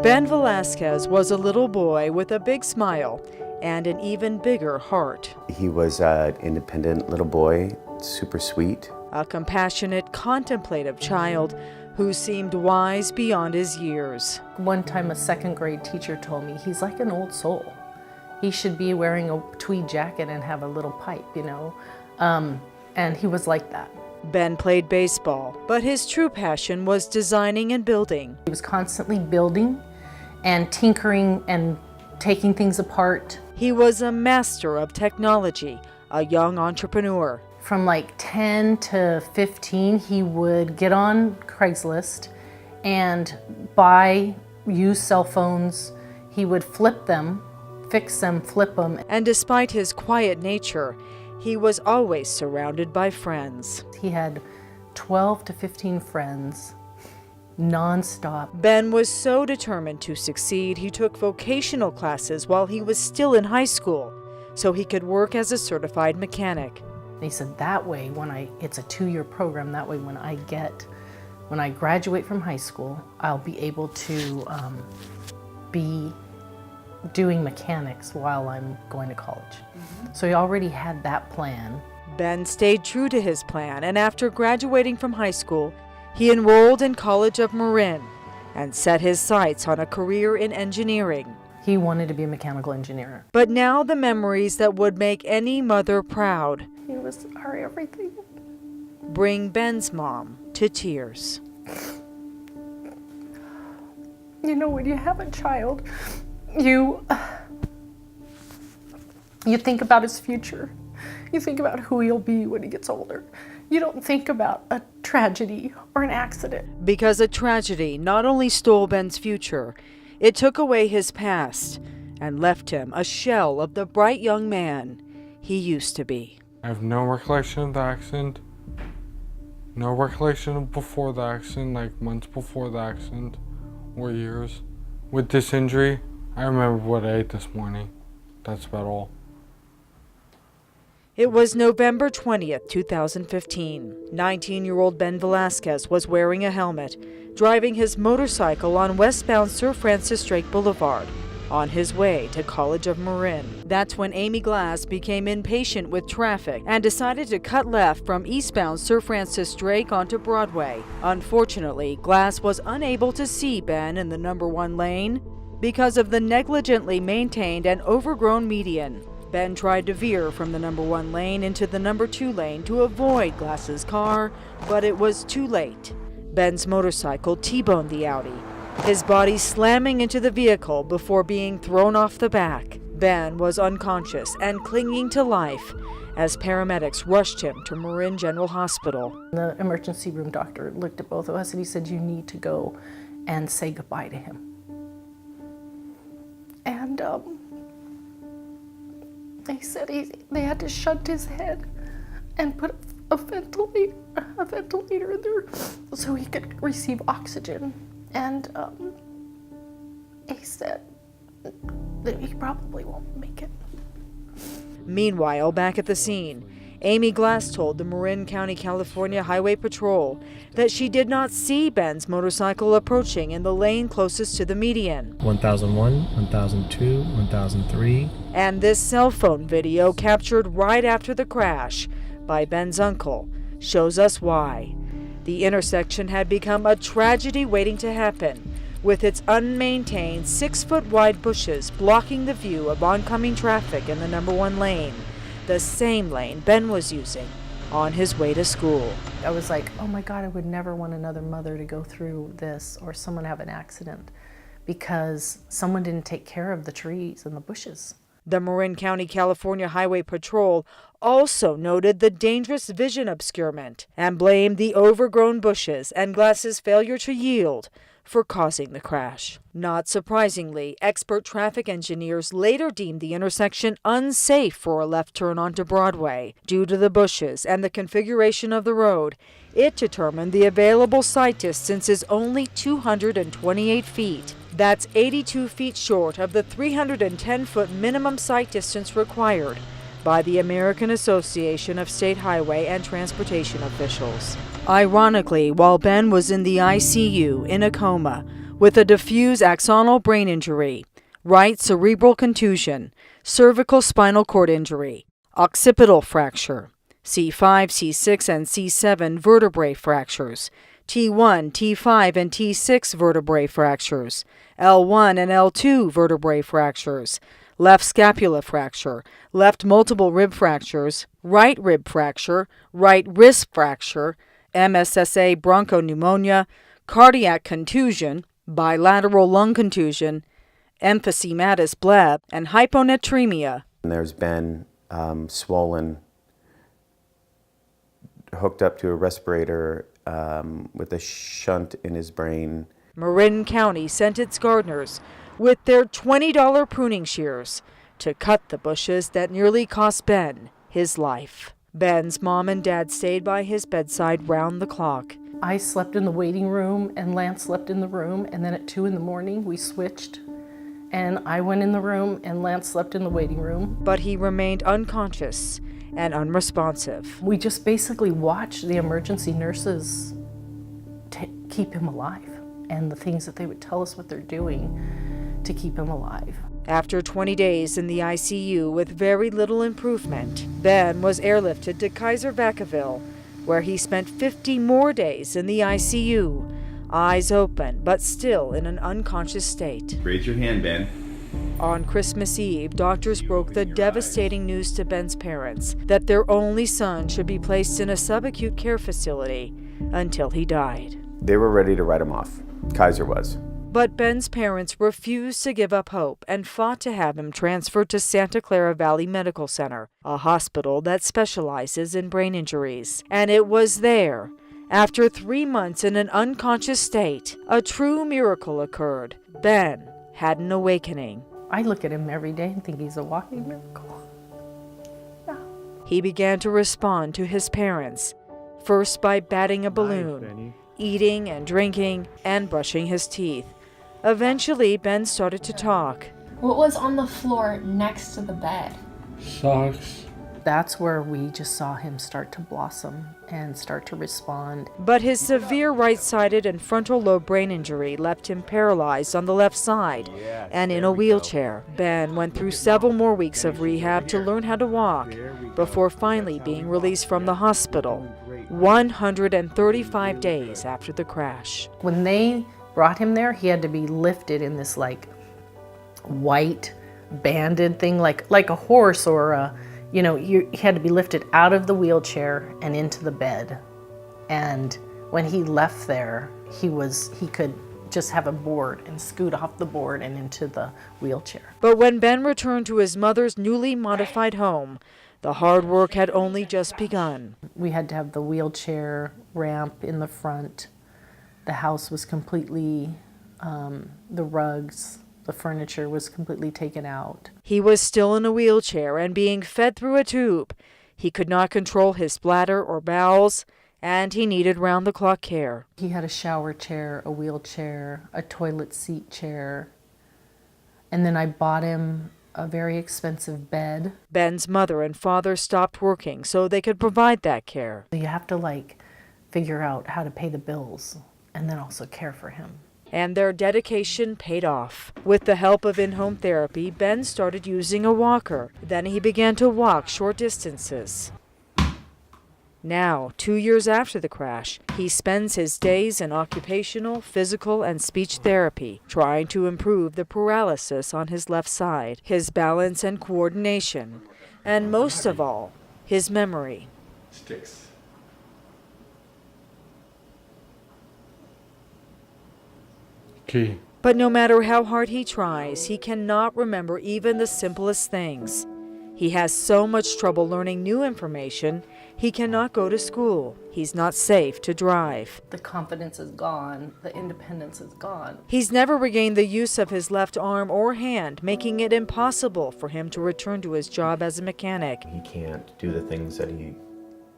Ben Velasquez was a little boy with a big smile and an even bigger heart. He was an independent little boy, super sweet. A compassionate, contemplative child who seemed wise beyond his years. One time a second grade teacher told me, he's like an old soul. He should be wearing a tweed jacket and have a little pipe, you know? And he was like that. Ben played baseball, but his true passion was designing and building. He was constantly building and tinkering and taking things apart. He was a master of technology, a young entrepreneur. From like 10 to 15, he would get on Craigslist and buy used cell phones. He would flip them, fix them, flip them. And despite his quiet nature, he was always surrounded by friends. He had 12 to 15 friends, nonstop. Ben was so determined to succeed, he took vocational classes while he was still in high school, so he could work as a certified mechanic. He said that way, it's a 2-year program, that way when I graduate from high school, I'll be able to be doing mechanics while I'm going to college. So he already had that plan. Ben stayed true to his plan, and after graduating from high school, he enrolled in College of Marin and set his sights on a career in engineering. He wanted to be a mechanical engineer. But now the memories that would make any mother proud. He was our everything. Bring Ben's mom to tears. You know, when you have a child, you think about his future. You think about who he'll be when he gets older. You don't think about a tragedy or an accident. Because a tragedy not only stole Ben's future, it took away his past and left him a shell of the bright young man he used to be. I have no recollection of the accident. No recollection of before the accident, like months before the accident or years. With this injury, I remember what I ate this morning. That's about all. It was November 20th, 2015. 19-year-old Ben Velasquez was wearing a helmet, driving his motorcycle on westbound Sir Francis Drake Boulevard, on his way to College of Marin. That's when Amy Glass became impatient with traffic and decided to cut left from eastbound Sir Francis Drake onto Broadway. Unfortunately, Glass was unable to see Ben in the number 1 lane because of the negligently maintained and overgrown median. Ben tried to veer from the number 1 lane into the number 2 lane to avoid Glass's car, but it was too late. Ben's motorcycle T-boned the Audi, his body slamming into the vehicle before being thrown off the back. Ben was unconscious and clinging to life as paramedics rushed him to Marin General Hospital. The emergency room doctor looked at both of us and he said, "You need to go and say goodbye to him." And they said they had to shunt his head and put a ventilator in there so he could receive oxygen. And he said that he probably won't make it. Meanwhile, back at the scene, Amy Glass told the Marin County, California Highway Patrol that she did not see Ben's motorcycle approaching in the lane closest to the median. 1001, 1002, 1003. And this cell phone video captured right after the crash by Ben's uncle shows us why. The intersection had become a tragedy waiting to happen, with its unmaintained 6-foot-wide bushes blocking the view of oncoming traffic in the number 1 lane, the same lane Ben was using on his way to school. I was like, oh my God, I would never want another mother to go through this or someone have an accident because someone didn't take care of the trees and the bushes. The Marin County, California Highway Patrol also noted the dangerous vision obscurement and blamed the overgrown bushes and Glass's failure to yield for causing the crash. Not surprisingly, expert traffic engineers later deemed the intersection unsafe for a left turn onto Broadway. Due to the bushes and the configuration of the road, it determined the available sight distance is only 228 feet. That's 82 feet short of the 310-foot minimum sight distance required by the American Association of State Highway and Transportation Officials. Ironically, while Ben was in the ICU in a coma, with a diffuse axonal brain injury, right cerebral contusion, cervical spinal cord injury, occipital fracture, C5, C6, and C7 vertebrae fractures, T1, T5, and T6 vertebrae fractures, L1 and L2 vertebrae fractures, left scapula fracture, left multiple rib fractures, right rib fracture, right wrist fracture, MSSA bronchopneumonia, cardiac contusion, bilateral lung contusion, emphysematous bleb, and hyponatremia. And there's been swollen, hooked up to a respirator with a shunt in his brain. Marin County sent its gardeners with their $20 pruning shears to cut the bushes that nearly cost Ben his life. Ben's mom and dad stayed by his bedside round the clock. I slept in the waiting room and Lance slept in the room, and then at 2 in the morning we switched and I went in the room and Lance slept in the waiting room. But he remained unconscious and unresponsive. We just basically watched the emergency nurses keep him alive, and the things that they would tell us what they're doing to keep him alive. After 20 days in the ICU with very little improvement, Ben was airlifted to Kaiser Vacaville, where he spent 50 more days in the ICU, eyes open but still in an unconscious state. Raise your hand, Ben. On Christmas Eve, doctors broke the devastating news to Ben's parents that their only son should be placed in a subacute care facility until he died. They were ready to write him off. Kaiser was. But Ben's parents refused to give up hope and fought to have him transferred to Santa Clara Valley Medical Center, a hospital that specializes in brain injuries. And it was there, after 3 months in an unconscious state, a true miracle occurred. Ben had an awakening. I look at him every day and think he's a walking miracle. Yeah. He began to respond to his parents, first by batting a balloon, eating and drinking, and brushing his teeth. Eventually, Ben started to talk. What was on the floor next to the bed? Socks. That's where we just saw him start to blossom and start to respond. But his severe right-sided and frontal lobe brain injury left him paralyzed on the left side and in a wheelchair. Ben went through several more weeks of rehab to learn how to walk before finally being released from the hospital 135 days after the crash. When they brought him there, he had to be lifted in this like white banded thing, like a horse or a, you know, he had to be lifted out of the wheelchair and into the bed. And when he left there, he could just have a board and scoot off the board and into the wheelchair. But when Ben returned to his mother's newly modified home, the hard work had only just begun. We had to have the wheelchair ramp in the front. The house was completely, the rugs, the furniture was completely taken out. He was still in a wheelchair and being fed through a tube. He could not control his bladder or bowels, and he needed round-the-clock care. He had a shower chair, a wheelchair, a toilet seat chair, and then I bought him a very expensive bed. Ben's mother and father stopped working so they could provide that care. You have to figure out how to pay the bills and then also care for him. And their dedication paid off. With the help of in-home therapy, Ben started using a walker. Then he began to walk short distances. Now, 2 years after the crash, he spends his days in occupational, physical, and speech therapy, trying to improve the paralysis on his left side, his balance and coordination, and most of all, his memory. Sticks. Key. But no matter how hard he tries, he cannot remember even the simplest things. He has so much trouble learning new information, he cannot go to school. He's not safe to drive. The confidence is gone. The independence is gone. He's never regained the use of his left arm or hand, making it impossible for him to return to his job as a mechanic. He can't do the things that he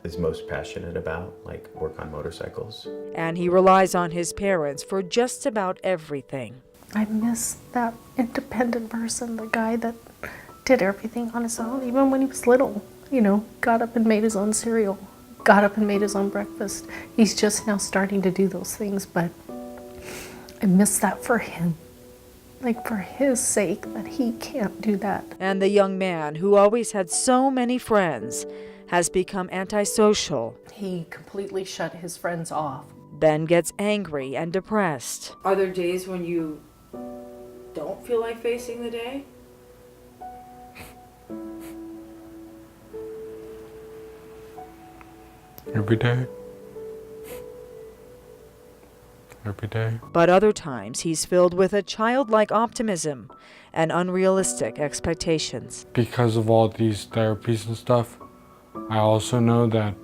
is most passionate about, like work on motorcycles. And he relies on his parents for just about everything. I miss that independent person, the guy that did everything on his own, even when he was little. You know, got up and made his own cereal, got up and made his own breakfast. He's just now starting to do those things, but I miss that for him. Like for his sake, that he can't do that. And the young man, who always had so many friends, has become antisocial. He completely shut his friends off. Ben gets angry and depressed. Are there days when you don't feel like facing the day? Every day. Every day. But other times he's filled with a childlike optimism and unrealistic expectations. Because of all these therapies and stuff, I also know that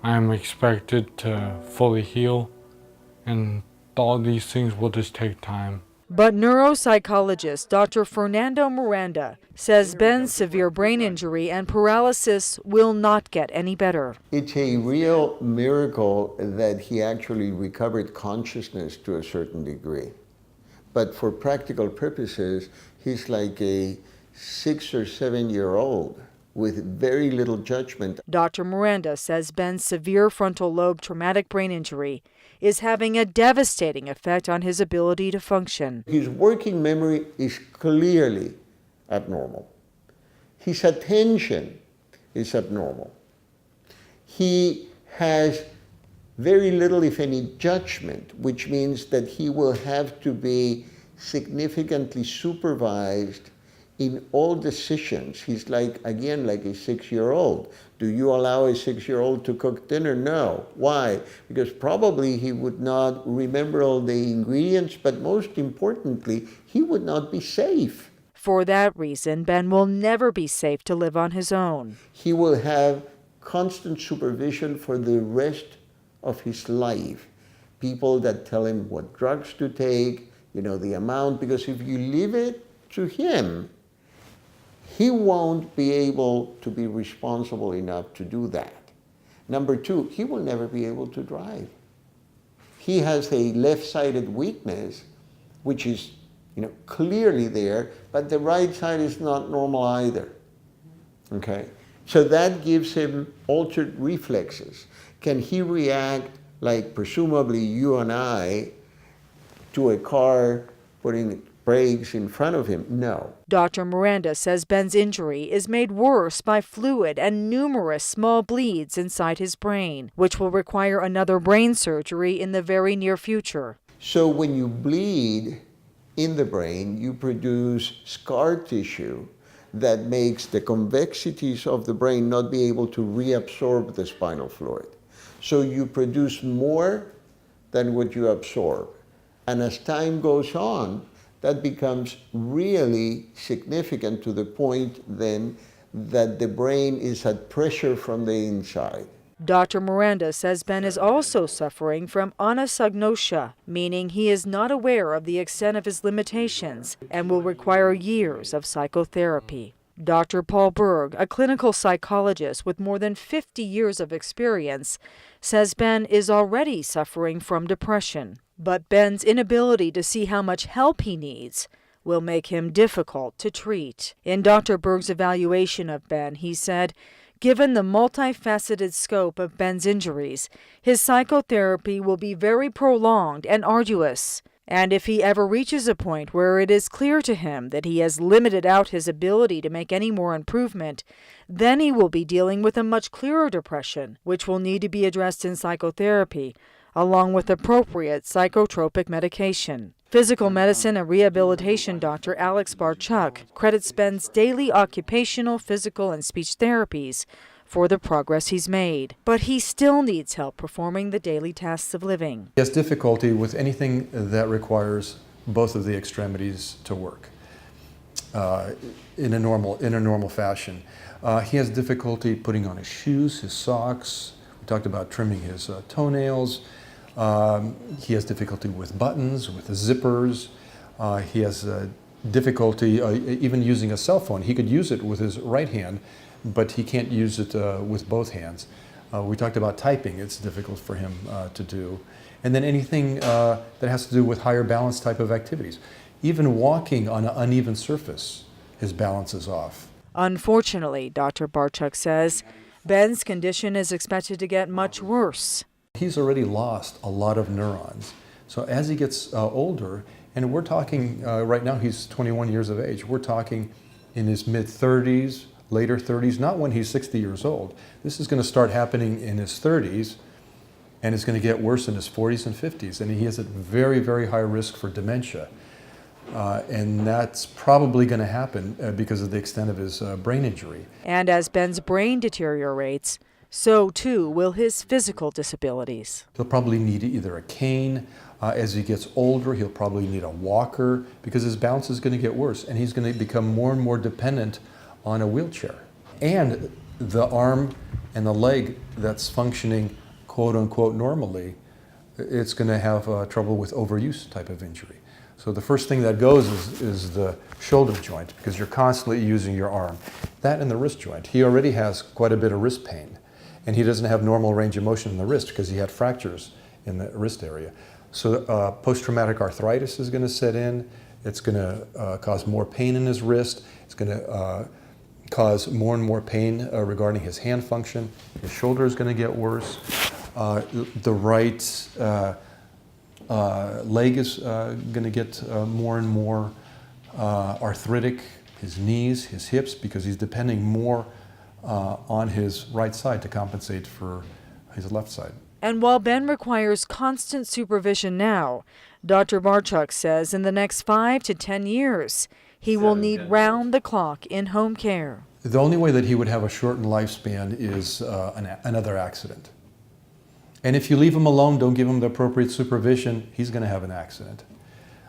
I am expected to fully heal, and all these things will just take time. But neuropsychologist Dr. Fernando Miranda says Ben's severe brain injury and paralysis will not get any better. It's a real miracle that he actually recovered consciousness to a certain degree. But for practical purposes, he's like a 6 or 7 year old with very little judgment. Dr. Miranda says Ben's severe frontal lobe traumatic brain injury is having a devastating effect on his ability to function. His working memory is clearly abnormal. His attention is abnormal. He has very little, if any, judgment, which means that he will have to be significantly supervised in all decisions. He's like, again, like a 6 year old. Do you allow a 6 year old to cook dinner? No. Why? Because probably he would not remember all the ingredients, but most importantly, he would not be safe. For that reason, Ben will never be safe to live on his own. He will have constant supervision for the rest of his life. People that tell him what drugs to take, the amount, because if you leave it to him, he won't be able to be responsible enough to do that. Number two, he will never be able to drive. He has a left-sided weakness, which is clearly there, but the right side is not normal either. Okay? So that gives him altered reflexes. Can he react like presumably you and I to a car putting brakes in front of him? No. Dr. Miranda says Ben's injury is made worse by fluid and numerous small bleeds inside his brain, which will require another brain surgery in the very near future. So when you bleed in the brain, you produce scar tissue that makes the convexities of the brain not be able to reabsorb the spinal fluid. So you produce more than what you absorb. And as time goes on, that becomes really significant to the point then that the brain is at pressure from the inside. Dr. Miranda says Ben is also suffering from anosognosia, meaning he is not aware of the extent of his limitations and will require years of psychotherapy. Dr. Paul Berg, a clinical psychologist with more than 50 years of experience, says Ben is already suffering from depression. But Ben's inability to see how much help he needs will make him difficult to treat. In Dr. Berg's evaluation of Ben, he said, given the multifaceted scope of Ben's injuries, his psychotherapy will be very prolonged and arduous. And if he ever reaches a point where it is clear to him that he has limited out his ability to make any more improvement, then he will be dealing with a much clearer depression, which will need to be addressed in psychotherapy, along with appropriate psychotropic medication. Physical medicine and rehabilitation doctor Alex Barchuk credits Ben's daily occupational, physical, and speech therapies for the progress he's made. But he still needs help performing the daily tasks of living. He has difficulty with anything that requires both of the extremities to work in a normal fashion. He has difficulty putting on his shoes, his socks. We talked about trimming his toenails. He has difficulty with buttons, with zippers. He has difficulty even using a cell phone. He could use it with his right hand, but he can't use it with both hands. We talked about typing. It's difficult for him to do. And then anything that has to do with higher balance type of activities. Even walking on an uneven surface, his balance is off. Unfortunately, Dr. Barchuk says, Ben's condition is expected to get much worse. He's already lost a lot of neurons So as he gets older, and we're talking, right now he's 21 years of age, we're talking in his mid-30s, later 30s, not when he's 60 years old. This is going to start happening in his 30s, and it's going to get worse in his 40s and 50s, and he is at very, very high risk for dementia. And that's probably going to happen because of the extent of his brain injury. And as Ben's brain deteriorates, so too will his physical disabilities. He'll probably need either a cane. As he gets older, he'll probably need a walker because his balance is going to get worse, and he's going to become more and more dependent on a wheelchair. And the arm and the leg that's functioning quote unquote normally, it's going to have trouble with overuse type of injury. So the first thing that goes is the shoulder joint, because you're constantly using your arm. That and the wrist joint. He already has quite a bit of wrist pain, and he doesn't have normal range of motion in the wrist because he had fractures in the wrist area. So post-traumatic arthritis is going to set in. It's going to cause more pain in his wrist. It's going to cause more and more pain regarding his hand function. His shoulder is going to get worse. The right leg is going to get more and more arthritic. His knees, his hips, because he's depending more on his right side to compensate for his left side. And while Ben requires constant supervision now, Dr. Marchuk says in the next 5 to 10 years, he will need round-the-clock in-home care. The only way that he would have a shortened lifespan is another accident. And if you leave him alone, don't give him the appropriate supervision, he's going to have an accident.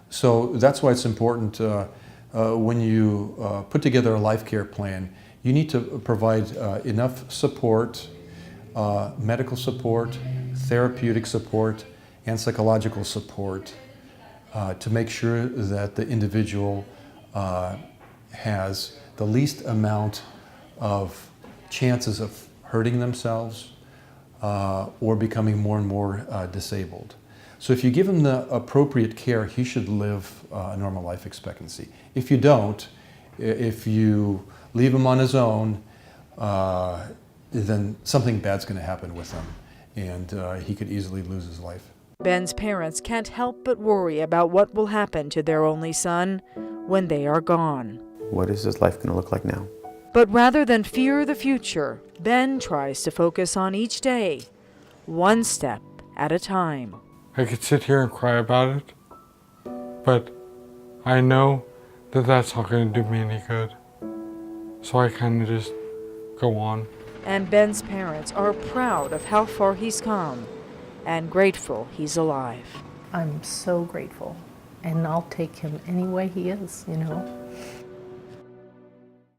So that's why it's important when you put together a life care plan, you need to provide enough support, medical support, therapeutic support, and psychological support to make sure that the individual has the least amount of chances of hurting themselves or becoming more and more disabled. So if you give him the appropriate care, he should live a normal life expectancy. If you don't, if you leave him on his own, then something bad's going to happen with him, and he could easily lose his life. Ben's parents can't help but worry about what will happen to their only son when they are gone. What is his life going to look like now? But rather than fear the future, Ben tries to focus on each day, one step at a time. I could sit here and cry about it, but I know that that's not going to do me any good. So I kind of just go on. And Ben's parents are proud of how far he's come and grateful he's alive. I'm so grateful, and I'll take him any way he is, you know.